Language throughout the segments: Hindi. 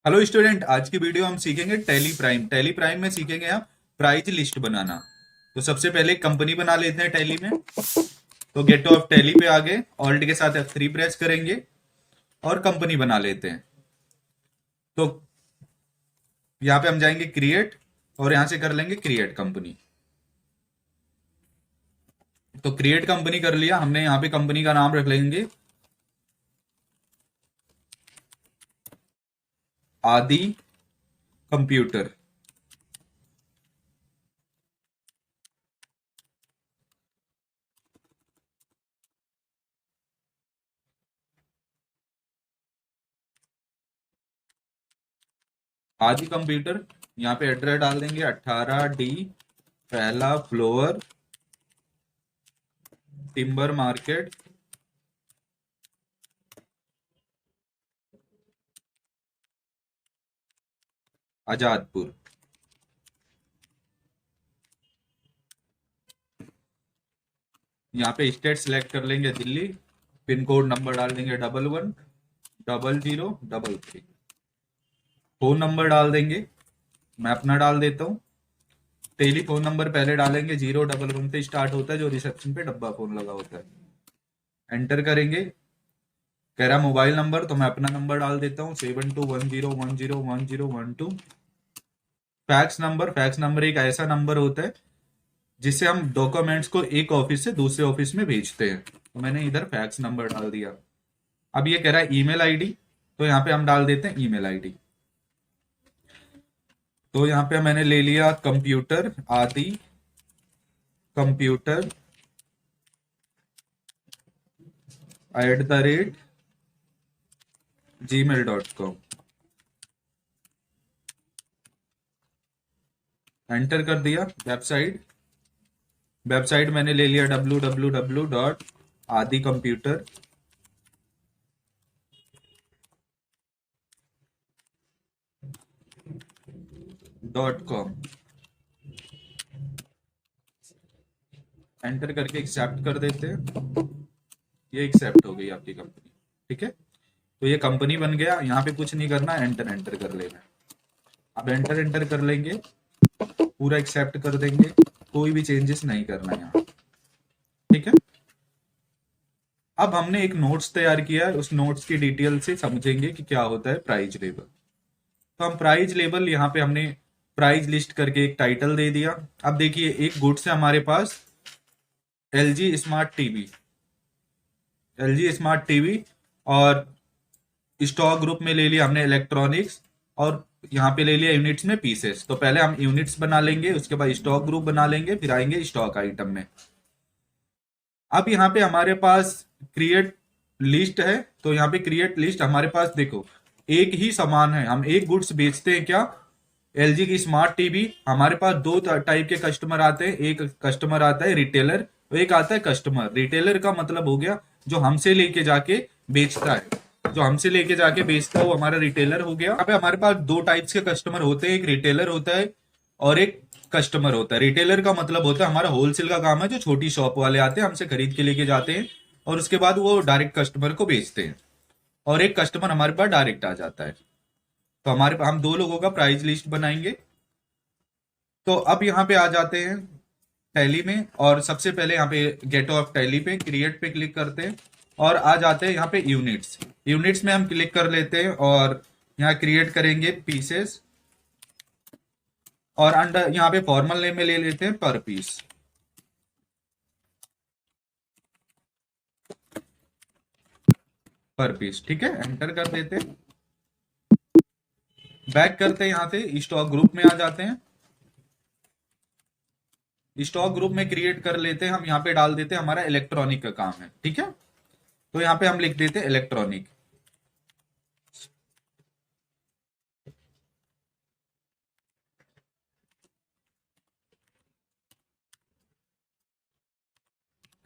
हेलो स्टूडेंट, आज की वीडियो हम सीखेंगे टैली प्राइम। टैली प्राइम में सीखेंगे हम प्राइस लिस्ट बनाना। तो सबसे पहले कंपनी बना लेते हैं टैली में। तो गेट ऑफ टैली पे आगे ऑल्ट के साथ F3 प्रेस करेंगे और कंपनी बना लेते हैं। तो यहाँ पे हम जाएंगे क्रिएट और यहाँ से कर लेंगे क्रिएट कंपनी। तो क्रिएट कंपनी कर लिया हमने। यहाँ पे कंपनी का नाम रख लेंगे आदि कंप्यूटर। आदि कंप्यूटर। यहाँ पे एड्रेस डाल देंगे 18D पहला फ्लोर, टिम्बर मार्केट, आजादपुर। यहाँ पे स्टेट सिलेक्ट कर लेंगे दिल्ली। पिन कोड नंबर डाल देंगे 110033। फोन नंबर डाल देंगे, मैं अपना डाल देता हूँ। टेलीफोन नंबर पहले डालेंगे, 011 से स्टार्ट होता है, जो रिसेप्शन पे डब्बा फोन लगा होता है। एंटर करेंगे। कह रहा मोबाइल नंबर, तो मैं अपना नंबर डाल देता हूँ 7210101012। फैक्स नंबर एक ऐसा नंबर होता है जिससे हम डॉक्यूमेंट्स को एक ऑफिस से दूसरे ऑफिस में भेजते हैं। तो मैंने इधर फैक्स नंबर डाल दिया। अब ये कह रहा है ईमेल आईडी, तो यहाँ पे हम डाल देते हैं ईमेल आईडी। तो यहाँ पे मैंने ले लिया कंप्यूटर आदि कंप्यूटर @gmail.com। एंटर कर दिया। वेबसाइट वेबसाइट मैंने ले लिया www.adicomputer.com। एंटर करके एक्सेप्ट कर देते हैं। ये एक्सेप्ट हो गई आपकी कंपनी। ठीक है, तो ये कंपनी बन गया। यहाँ पे कुछ नहीं करना, एंटर एंटर कर लेना है। अब एंटर एंटर कर लेंगे, पूरा एक्सेप्ट कर देंगे, कोई भी चेंजेस नहीं करना है यहाँ। ठीक है, अब हमने एक नोट्स तैयार किया है, उस नोट्स की डिटेल से समझेंगे कि क्या होता है प्राइस लेबल। तो हम प्राइस लेबल, यहाँ पे हमने प्राइस लिस्ट करके एक टाइटल दे दिया। अब देखिए, एक गुड्स है हमारे पास LG smart TV. LG smart TV और स्टॉक ग्रुप में ले लिया हमने इलेक्ट्रॉनिक्स, और यहाँ पे ले लिया यूनिट्स में पीसेस। तो पहले हम यूनिट्स बना लेंगे, उसके बाद स्टॉक ग्रुप बना लेंगे, फिर आएंगे स्टॉक आइटम में। अब यहाँ पे हमारे पास क्रिएट लिस्ट है। तो यहाँ पे क्रिएट लिस्ट हमारे पास देखो, एक ही सामान है, हम एक गुड्स बेचते हैं। क्या? एलजी की स्मार्ट टीवी। हमारे पास दो टाइप के कस्टमर आते हैं। एक कस्टमर आता है रिटेलर, और एक आता है कस्टमर। रिटेलर का मतलब हो गया जो हमसे लेके जाके बेचता है। जो हमसे लेके जाके बेचता है वो हमारा रिटेलर हो गया। यहाँ पे हमारे पास दो टाइप्स के कस्टमर होते हैं, एक रिटेलर होता है और एक कस्टमर होता है। रिटेलर का मतलब होता है हमारा होलसेल का काम है, जो छोटी शॉप वाले आते हैं, हमसे खरीद के लेके जाते हैं और उसके बाद वो डायरेक्ट कस्टमर को बेचते हैं। और एक कस्टमर हमारे पास डायरेक्ट आ जाता है। तो हम दो लोगों का प्राइस लिस्ट बनाएंगे। तो अब यहाँ पे आ जाते हैं टैली में, और सबसे पहले यहाँ पे गेट ऑफ टैली पे क्रिएट पे क्लिक करते हैं और आ जाते हैं यहाँ पे यूनिट्स। यूनिट्स में हम क्लिक कर लेते हैं और यहाँ क्रिएट करेंगे पीसेस, और अंडर यहाँ पे फॉर्मल नेम में ले लेते हैं पर पीस। पर पीस, ठीक है, एंटर कर देते हैं। बैक करते हैं, यहाँ से स्टॉक ग्रुप में आ जाते हैं। स्टॉक ग्रुप में क्रिएट कर लेते हैं हम, यहाँ पे डाल देते हैं हमारा इलेक्ट्रॉनिक का काम है। ठीक है, तो यहाँ पे हम लिख देते हैं इलेक्ट्रॉनिक।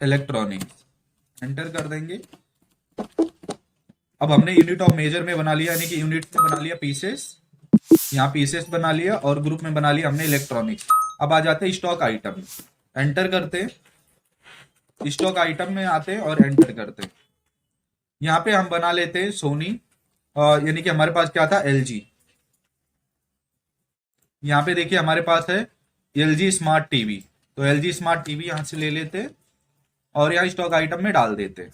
इलेक्ट्रॉनिक्स एंटर कर देंगे। अब हमने यूनिट ऑफ मेजर में बना लिया, यानी कि यूनिट में बना लिया पीसेस। यहाँ पीसेस बना लिया और ग्रुप में बना लिया हमने इलेक्ट्रॉनिक्स। अब आ जाते हैं स्टॉक आइटम, एंटर करते हैं। स्टॉक आइटम में आते हैं और एंटर करते हैं। यहाँ पे हम बना लेते हैं सोनी, यानी कि हमारे पास क्या था, एलजी। यहाँ पे देखिए हमारे पास है LG स्मार्ट टीवी, तो LG स्मार्ट टीवी यहाँ से ले लेते हैं और यहाँ स्टॉक आइटम में डाल देते हैं।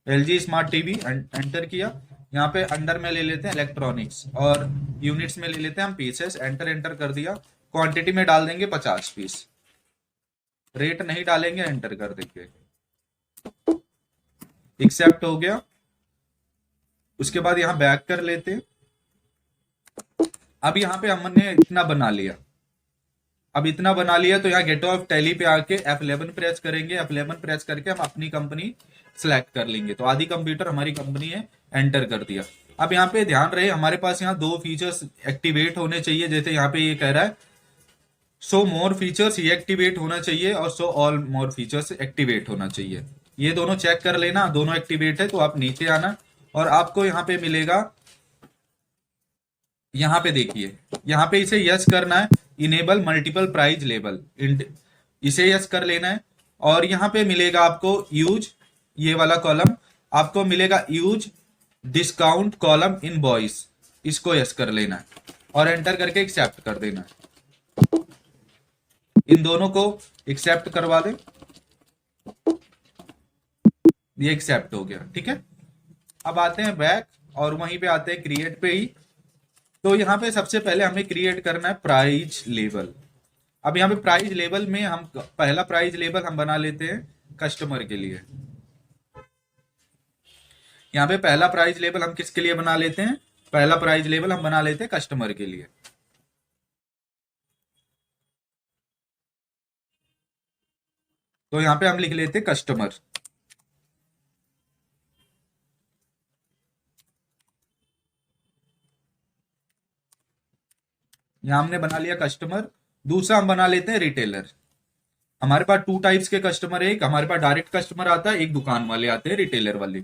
LG स्मार्ट टीवी एंटर किया, यहाँ पे अंडर में ले लेते हैं इलेक्ट्रॉनिक्स और यूनिट्स में ले लेते हैं हम पीसेस, एंटर कर दिया। क्वांटिटी में डाल देंगे 50 पीस, रेट नहीं डालेंगे, एंटर कर देंगे, एक्सेप्ट हो गया। उसके बाद यहाँ बैक कर लेते हैं। अब यहाँ पे हमने इतना बना लिया, अब इतना बना लिया तो यहाँ गेट ऑफ टैली पे आके F11 प्रेस करेंगे, F11 प्रेस करके हम अपनी कंपनी सिलेक्ट कर लेंगे। तो आदि कंप्यूटर हमारी कंपनी है, एंटर कर दिया। अब यहाँ पे ध्यान रहे हमारे पास यहाँ दो फीचर्स एक्टिवेट होने चाहिए, जैसे यहाँ पे ये कह रहा है शो मोर फीचर्स, ये एक्टिवेट होना चाहिए और show all more features activate होना चाहिए। ये दोनों चेक कर लेना, दोनों एक्टिवेट है तो आप नीचे आना और आपको यहाँ पे मिलेगा, यहाँ पे देखिए यहाँ पे इसे यस करना है, इनेबल मल्टीपल प्राइस लेबल, इसे यस कर लेना है। और यहाँ पे मिलेगा आपको यूज, ये वाला कॉलम आपको मिलेगा use discount column invoice, इसको यस कर लेना है और एंटर करके एक्सेप्ट कर देना है। इन दोनों को एक्सेप्ट करवा दें, ये एक्सेप्ट हो गया, ठीक है। अब आते हैं बैक और वहीं पे आते हैं क्रिएट पे ही। तो यहाँ पे सबसे पहले हमें क्रिएट करना है प्राइस लेबल। अब यहाँ पे प्राइस लेबल में हम पहला प्राइस लेबल हम बना लेते हैं कस्टमर के लिए। यहाँ पे पहला प्राइस लेबल हम किसके लिए बना लेते हैं, पहला प्राइस लेबल हम बना लेते हैं कस्टमर के लिए। तो यहाँ पे हम लिख लेते हैं कस्टमर। यहां हमने बना लिया कस्टमर। दूसरा हम बना लेते हैं रिटेलर। हमारे पास टू टाइप्स के कस्टमर है, एक हमारे पास डायरेक्ट कस्टमर आता है, एक दुकान वाले आते हैं रिटेलर वाले।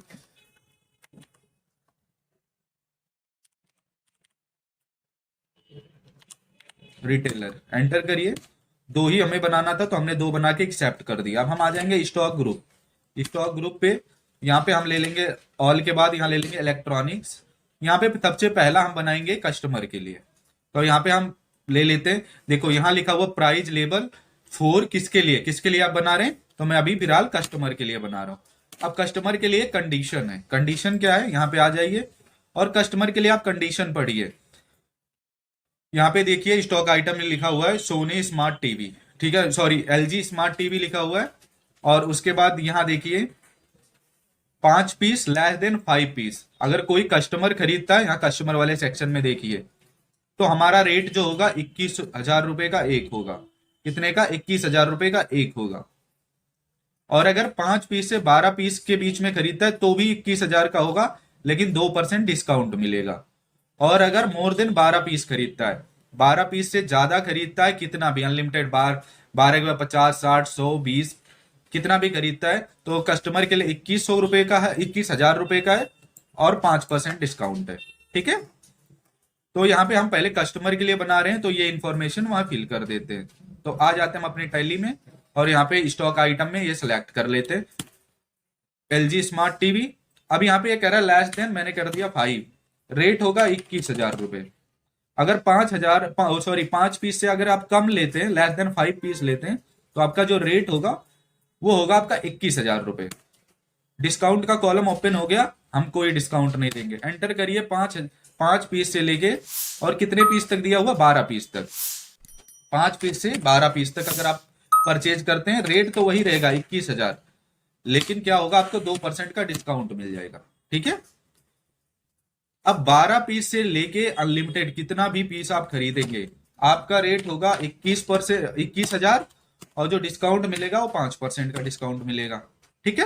रिटेलर एंटर करिए, दो ही हमें बनाना था तो हमने दो बना के एक्सेप्ट कर दिया। अब हम आ जाएंगे स्टॉक ग्रुप। स्टॉक ग्रुप पे यहाँ पे हम ले लेंगे ऑल के बाद यहाँ ले लेंगे इलेक्ट्रॉनिक्स। यहाँ पे सबसे पहला हम बनाएंगे कस्टमर के लिए, तो यहाँ पे हम ले लेते हैं। देखो यहाँ लिखा हुआ प्राइस लेबल फॉर किसके लिए आप बना रहे हैं, तो मैं अभी फिलहाल कस्टमर के लिए बना रहा हूं। अब कस्टमर के लिए कंडीशन है, कंडीशन क्या है, यहाँ पे आ जाइए और कस्टमर के लिए आप कंडीशन पढ़िए। यहाँ पे देखिए स्टॉक आइटम में लिखा हुआ है सोनी स्मार्ट टीवी, ठीक है, सॉरी LG स्मार्ट टीवी लिखा हुआ है। और उसके बाद यहाँ देखिए 5 पीस लेस देन 5 पीस, अगर कोई कस्टमर खरीदता है, यहाँ कस्टमर वाले सेक्शन में देखिए, तो हमारा रेट जो होगा 21,000 रुपए का एक होगा। कितने का, 21,000 रुपए का एक होगा। और अगर 5 पीस से 12 पीस के बीच में खरीदता है तो भी 21,000 का होगा, लेकिन 2% डिस्काउंट मिलेगा। और अगर मोर देन 12 पीस खरीदता है, 12 पीस से ज्यादा खरीदता है, कितना भी अनलिमिटेड 12 के बाद 50, 60, 100, 20 कितना भी खरीदता है, तो कस्टमर के लिए 2100 रुपए का है, 21,000 रुपए का है और 5% डिस्काउंट है, ठीक है। तो यहाँ पे हम पहले कस्टमर के लिए बना रहे हैं तो ये इंफॉर्मेशन वहां फिल कर देते हैं। तो आ जाते हैं हम अपनी टैली में और यहाँ पे स्टॉक आइटम में ये सिलेक्ट कर लेते हैं LG स्मार्ट टीवी। अब यहाँ पे ये कह रहा है लेस देन, मैंने कर दिया 5, रेट होगा 21,000 रुपए। अगर 5,000 सॉरी 5 पीस से अगर आप कम लेते हैं, लेस देन 5 पीस लेते हैं, तो आपका जो रेट होगा वो होगा आपका 21,000 रुपए। डिस्काउंट का कॉलम ओपन हो गया, हम कोई डिस्काउंट नहीं देंगे। एंटर करिए 5 पीस से लेके और कितने पीस तक दिया हुआ, 12 पीस तक। 5 पीस से 12 पीस तक अगर आप परचेज करते हैं, रेट तो वही रहेगा 21,000, लेकिन क्या होगा आपको 2% का डिस्काउंट मिल जाएगा, ठीक है। अब 12 पीस से लेके अनलिमिटेड कितना भी पीस आप खरीदेंगे, आपका रेट होगा 21,000 और जो डिस्काउंट मिलेगा वो 5% का डिस्काउंट मिलेगा, ठीक है।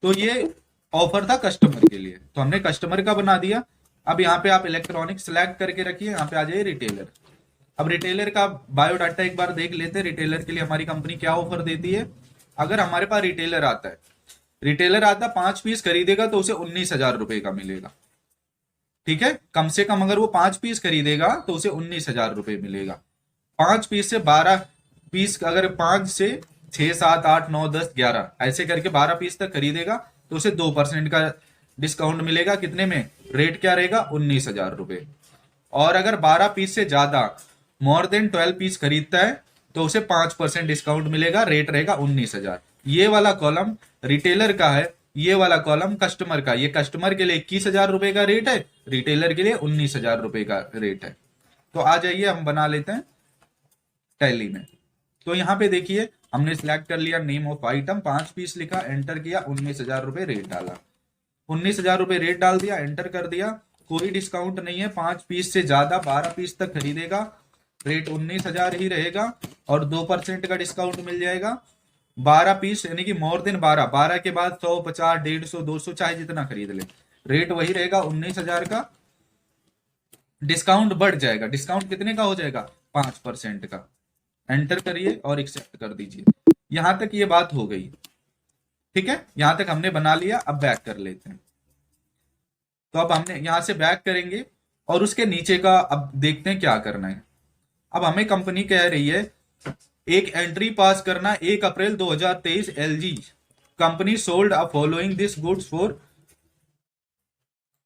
तो ये ऑफर था कस्टमर के लिए, तो हमने कस्टमर का बना दिया। अब यहाँ पे आप इलेक्ट्रॉनिक सिलेक्ट करके रखिए, यहाँ पे आ जाइए रिटेलर। अब रिटेलर का बायोडाटा एक बार देख लेते हैं, रिटेलर के लिए हमारी कंपनी क्या ऑफर देती है। अगर हमारे पास रिटेलर आता है, 5 पीस खरीदेगा तो उसे 19,000 रुपए का मिलेगा, ठीक है। कम से कम अगर वो 5 पीस खरीदेगा तो उसे 19,000 रुपए मिलेगा। 5 पीस से 12 पीस, अगर 5 से 6, 7, 8, 9, 10, 11 ऐसे करके 12 पीस तक खरीदेगा तो उसे 2% का डिस्काउंट मिलेगा। कितने में, रेट क्या रहेगा, 19,000 रुपए। और अगर 12 पीस से ज्यादा मोर देन 12 पीस खरीदता है तो उसे 5% डिस्काउंट मिलेगा, रेट रहेगा 19,000। ये वाला कॉलम रिटेलर का है, ये वाला कॉलम कस्टमर का। ये कस्टमर के लिए 21,000 रुपए का रेट है, रिटेलर के लिए 19,000 रुपए का रेट है। तो आ जाइए हम बना लेते हैं टैली में। तो यहाँ पे देखिए हमने सिलेक्ट कर लिया नेम ऑफ आइटम, 5 पीस लिखा, एंटर किया, 19,000 रुपए रेट डाला, 19,000 रुपए रेट डाल दिया, एंटर कर दिया। कोई डिस्काउंट नहीं है, 5 पीस से ज्यादा 12 पीस तक खरीदेगा रेट 19,000 ही रहेगा और 2% का डिस्काउंट मिल जाएगा। 12 पीस यानी कि मोर देन 12, 12 के बाद 100, 50, 150, 200 चाहे जितना खरीद ले, रेट वही रहेगा 19,000 का। डिस्काउंट बढ़ जाएगा, डिस्काउंट कितने का हो जाएगा, 5% का। एंटर करिए और एक्सेप्ट कर दीजिए। यहां तक ये बात हो गई, ठीक है, यहां तक हमने बना लिया। अब बैक कर लेते हैं। तो अब हमने यहां से बैक करेंगे और उसके नीचे का अब देखते हैं क्या करना है। अब हमें कंपनी कह रही है एक एंट्री पास करना, 1 अप्रैल 2023 LG company sold a following this goods for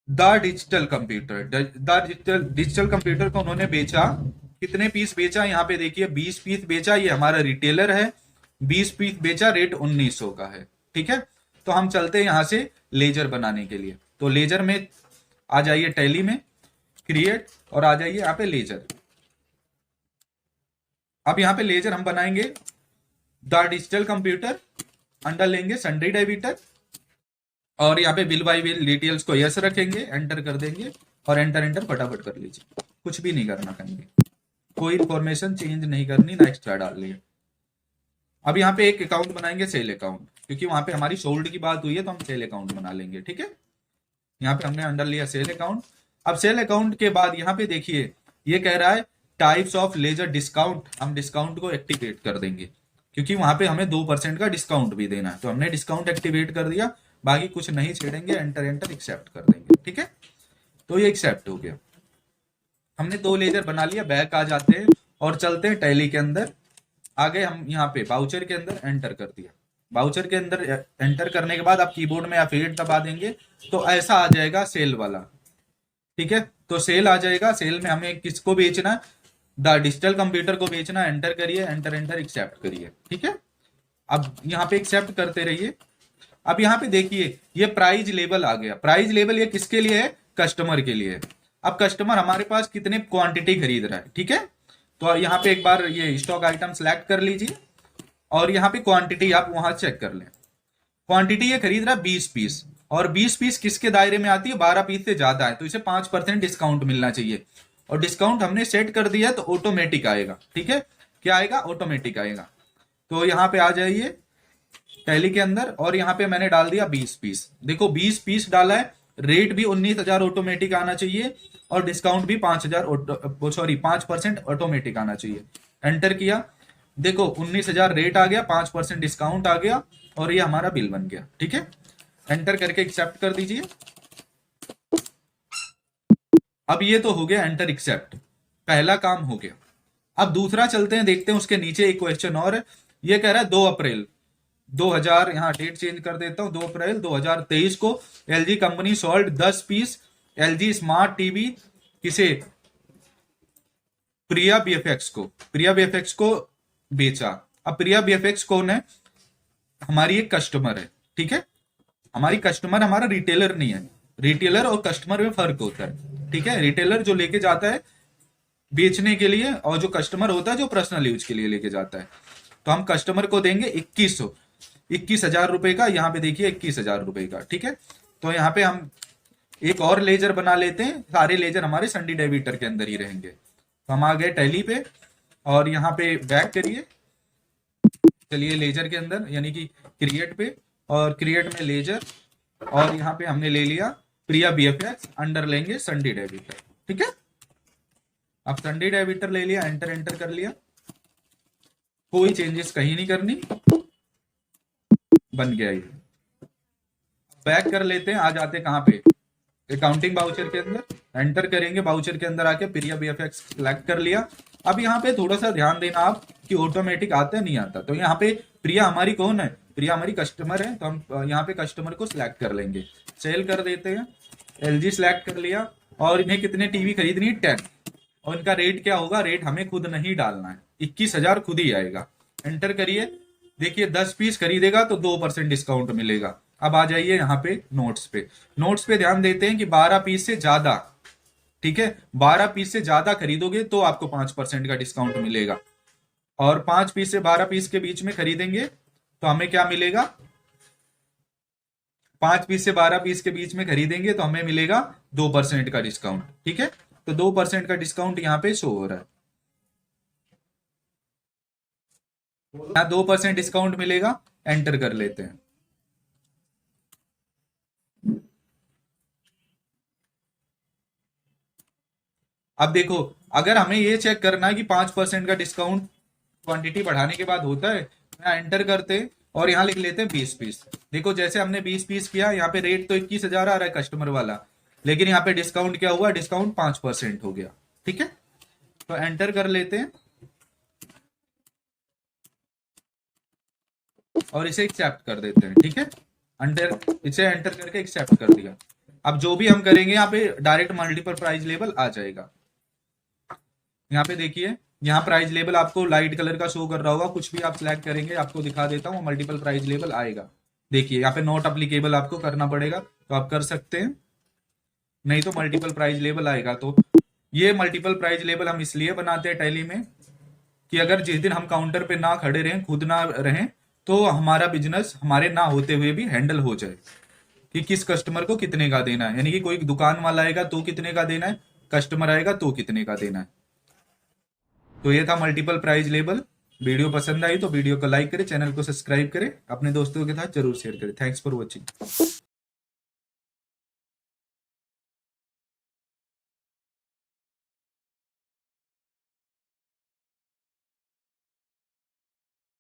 the digital computer. The digital computer को उन्होंने बेचा, कितने पीस बेचा, यहाँ पे देखिए 20 पीस बेचा, ये हमारा रिटेलर है, 20 पीस बेचा, रेट 1900 का है, ठीक है। तो हम चलते हैं यहां से लेजर बनाने के लिए। तो लेजर में आ जाइए, टैली में क्रिएट, और आ जाइए यहाँ पे लेजर। अब यहाँ पे लेजर हम बनाएंगे द डिजिटल कंप्यूटर, अंडर लेंगे सन्ड्री डेबिटर, और यहाँ पे बिल बाई बिल डिटेल्स को यस रखेंगे, एंटर कर देंगे और एंटर एंटर फटाफट कर लीजिए। कुछ भी नहीं करना कहीं भी, कोई इंफॉर्मेशन चेंज नहीं करनी, ना एक्स्ट्रा डाल लिया। अब यहाँ पे एक अकाउंट बनाएंगे, सेल अकाउंट, क्योंकि वहां पे हमारी सोल्ड की बात हुई है तो हम सेल अकाउंट बना लेंगे, ठीक है। यहाँ पे हमने अंडर लिया सेल अकाउंट। अब सेल अकाउंट के बाद यहाँ पे देखिए ये कह रहा है टाइप्स ऑफ लेजर डिस्काउंट, हम डिस्काउंट को एक्टिवेट कर देंगे क्योंकि वहां पे हमें 2% का डिस्काउंट भी देना है, तो हमने डिस्काउंट एक्टिवेट कर दिया, बाकी कुछ नहीं छेड़ेंगे, एंटर एंटर एक्सेप्ट कर देंगे, ठीक है। तो ये एक्सेप्ट हो गया, हमने 2 लेजर बना लिया। बैक आ जाते हैं और चलते हैं टैली के अंदर। आगे हम यहाँ पे बाउचर के अंदर एंटर कर दिया, बाउचर के अंदर एंटर करने के बाद आप कीबोर्ड में F8 दबा देंगे तो ऐसा आ जाएगा सेल वाला, ठीक है। तो सेल आ जाएगा, सेल में हमें किसको बेचना, द डिजिटल कंप्यूटर को बेचना, एंटर करिए, एंटर एंटर एक्सेप्ट करिए, ठीक है। अब यहाँ पे एक्सेप्ट करते रहिए। अब यहाँ पे देखिए ये प्राइस लेवल आ गया, प्राइस लेवल ये किसके लिए है, कस्टमर के लिए है। अब कस्टमर हमारे पास कितने क्वांटिटी खरीद रहा है, ठीक है। तो यहाँ पे एक बार ये स्टॉक आइटम सेलेक्ट कर लीजिए और यहाँ पे क्वांटिटी आप वहां चेक कर लें। क्वांटिटी ये खरीद रहा है 20 पीस, और 20 पीस किसके दायरे में आती है, 12 पीस से ज्यादा है तो इसे 5% डिस्काउंट मिलना चाहिए, और डिस्काउंट हमने सेट कर दिया तो ऑटोमेटिक आएगा, ठीक है। क्या आएगा, ऑटोमेटिक आएगा। तो यहाँ पे आ जाइए टैली के अंदर और यहाँ पे मैंने डाल दिया 20 पीस। देखो 20 पीस डाला है, रेट भी 19,000 ऑटोमेटिक आना चाहिए और डिस्काउंट भी 5% ऑटोमेटिक आना चाहिए। एंटर किया, देखो 19,000 रेट आ गया, 5% डिस्काउंट आ गया और ये हमारा बिल बन गया, ठीक है। एंटर करके एक्सेप्ट कर दीजिए। अब ये तो हो गया एंटर एक्सेप्ट, पहला काम हो गया। अब दूसरा चलते हैं, देखते हैं उसके नीचे एक क्वेश्चन और है। ये कह रहा है 2 अप्रैल 2000, यहाँ डेट चेंज कर देता हूं, 2 अप्रैल 2023 को LG company sold 10 piece LG smart TV किसे, प्रिया बीएफएक्स को, प्रिया बीएफएक्स को बेचा। अब प्रिया बीएफएक्स कौन है, हमारी एक कस्टमर है, ठीक है। हमारी कस्टमर, हमारा रिटेलर नहीं है, रिटेलर और कस्टमर में फर्क होता है, ठीक है। रिटेलर जो लेके जाता है बेचने के लिए और जो कस्टमर होता है जो पर्सनल यूज के लिए लेके जाता है। तो हम कस्टमर को देंगे 21,000 रुपए का, यहाँ पे देखिए 21,000 रुपए का, ठीक है। तो यहाँ पे हम एक और लेजर बना लेते हैं, सारे लेजर हमारे सन्ड्री डेबिटर के अंदर ही रहेंगे। तो हम आ गए टैली पे और यहाँ पे बैक करिए, चलिए लेजर के अंदर यानी कि क्रिएट पे, और क्रिएट में लेजर, और यहाँ पे हमने ले लिया प्रिया बीएफएक्स, अंडर लेंगे सन्ड्री डेबिटर, ठीक है। अब सन्ड्री डेबिटर ले लिया, एंटर एंटर कर लिया, कोई चेंजेस कहीं नहीं करनी, बन गया ये। बैक कर लेते हैं, आ जाते हैं कहाँ पे, अकाउंटिंग बाउचर के अंदर, एंटर करेंगे, बाउचर के अंदर आके प्रिया बीएफएक्स सिलेक्ट कर लिया। अब यहाँ पे थोड़ा सा ध्यान देना आप कि ऑटोमेटिक आता है नहीं आता। तो यहाँ पे प्रिया हमारी कौन है, प्रिया हमारी कस्टमर है, तो हम यहाँ पे कस्टमर को सिलेक्ट कर लेंगे, सेल कर देते हैं, एलजी सिलेक्ट कर लिया, और इन्हें कितने टीवी खरीदनी है, 10, और इनका रेट क्या होगा, रेट हमें खुद नहीं डालना है, 21,000 खुद ही आएगा। एंटर करिए, देखिए 10 पीस खरीदेगा तो 2% डिस्काउंट मिलेगा। अब आ जाइए यहाँ पे नोट्स पे। नोट्स पे ध्यान देते हैं कि 12 पीस से ज्यादा, ठीक है, 12 पीस से ज्यादा खरीदोगे तो आपको 5% का डिस्काउंट मिलेगा, और 5 पीस से 12 पीस के बीच में खरीदेंगे तो हमें क्या मिलेगा, 5 पीस से 12 पीस के बीच में खरीदेंगे तो हमें मिलेगा 2% का डिस्काउंट। ठीक है, तो 2% का डिस्काउंट यहाँ पे शो हो रहा है, यहाँ 2% डिस्काउंट मिलेगा। एंटर कर लेते हैं। अब देखो, अगर हमें ये चेक करना है कि 5% का डिस्काउंट क्वांटिटी बढ़ाने के बाद होता है, यहाँ एंटर करते और यहाँ लिख लेते हैं 20 पीस। देखो जैसे हमने 20 पीस किया, यहाँ पे रेट तो 21,000 आ रहा है कस्टमर वाला, लेकिन यहाँ पे डिस्काउंट क्या हुआ, डिस्काउंट 5% हो गया। ठीक है, तो एंटर कर लेते हैं और इसे एक्सेप्ट कर देते हैं। ठीक है, इसे एंटर करके एक्सेप्ट कर दिया। अब जो भी हम करेंगे यहाँ पे डायरेक्ट मल्टीपल प्राइस लेबल आ जाएगा। यहाँ पे देखिए, यहाँ प्राइस लेबल आपको लाइट कलर का शो कर रहा होगा, कुछ भी आप सिलेक्ट करेंगे, आपको दिखा देता हूँ, मल्टीपल प्राइस लेबल आएगा। देखिए यहाँ पे नॉट अप्लीकेबल आपको करना पड़ेगा, तो आप कर सकते हैं, नहीं तो मल्टीपल प्राइस लेबल आएगा। तो ये मल्टीपल प्राइस लेबल हम इसलिए बनाते हैं टैली में कि अगर जिस दिन हम काउंटर पे ना खड़े रहें, खुद ना रहें, तो हमारा बिजनेस हमारे ना होते हुए भी हैंडल हो जाए कि किस कस्टमर को कितने का देना है, यानी कि कोई दुकान वाला आएगा तो कितने का देना है, कस्टमर आएगा तो कितने का देना है। तो ये था मल्टीपल प्राइस लेबल। वीडियो पसंद आई तो वीडियो को लाइक करें, चैनल को सब्सक्राइब करें, अपने दोस्तों के साथ जरूर शेयर करें। Thanks for watching.